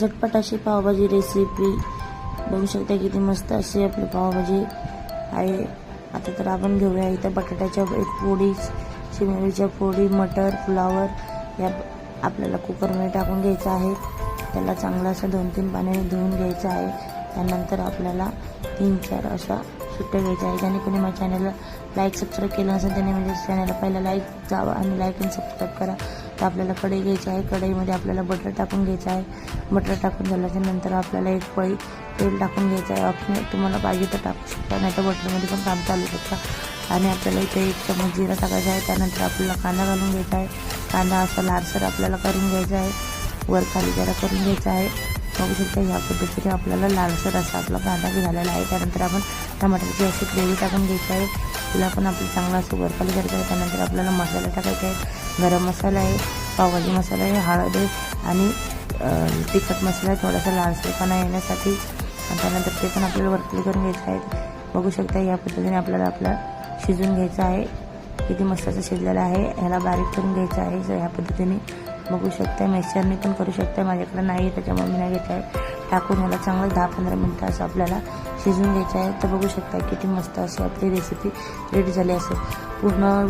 झटपट अशी पावभाजी रेसिपी बघू शकता किती मस्त अशी आपली पावभाजी आहे। आता तर आपण घेऊया इथं बटाट्याच्या एक फोडी, शिमला फोडी, मटर, फ्लावर या आपल्याला कुकरमध्ये टाकून घ्यायचं आहे। त्याला चांगलं असं 2-3 पाण्याने धुवून घ्यायचं आहे। त्यानंतर आपल्याला 3-4 अशा सुट्ट्या घ्यायच्या आहे। ज्याने कोणी माझ्या चॅनलला लाईक सबस्क्राईब केलं नसेल त्याने म्हणजे चॅनलला पहिला लाईक जावा आणि लाईक आणि सबस्क्राईब करा। तर आपल्याला कढई घ्यायची आहे। कढईमध्ये आपल्याला बटर टाकून घ्यायचं आहे। बटर टाकून झाल्याच्या नंतर आपल्याला एक पळी तेल टाकून घ्यायचं आहे। आपण तुम्हाला पाहिजे तर टाकू शकता, नाही तर बटरमध्ये पण काम चालू शकता। आणि आपल्याला इथे 1 चमच जिरा टाकायचा आहे। त्यानंतर आपल्याला कांदा घालून घ्यायचा आहे। कांदा असा लालसर आपल्याला करून घ्यायचा आहे, वर खाली जरा करून घ्यायचा आहे। बघू शकता या पद्धतीने आपल्याला लालसर असा आपला कांदा झालेला आहे। त्यानंतर आपण टमाटरची अशी ग्रेव्ही टाकून घ्यायची आहे। तिला पण आपलं चांगलं असं वर खाली करायचं आहे। त्यानंतर आपल्याला मसाला टाकायचा आहे। गरम मसाला आहे, पावभाजी मसाला आहे, हळद आहे आणि तिखट मसाला आहे थोडासा लालसरपणा येण्यासाठी। आणि त्यानंतर ते पण आपल्याला वरती करून घ्यायचं आहे। बघू शकता या पद्धतीने आपल्याला शिजवून घ्यायचं आहे। किती मस्त असं शिजलेलं आहे। ह्याला बारीक करून घ्यायचं आहे या पद्धतीने। बघू शकता मिक्सरने पण करू शकता, माझ्याकडे नाही त्याच्यामुळे मी नाही घेत आहे। टाकून ह्याला चांगलं 10-15 मिनिटं असं आपल्याला शिजवून घ्यायचं आहे। तर बघू शकता किती मस्त अशी आपली रेसिपी रेडी झाली असेल। पूर्ण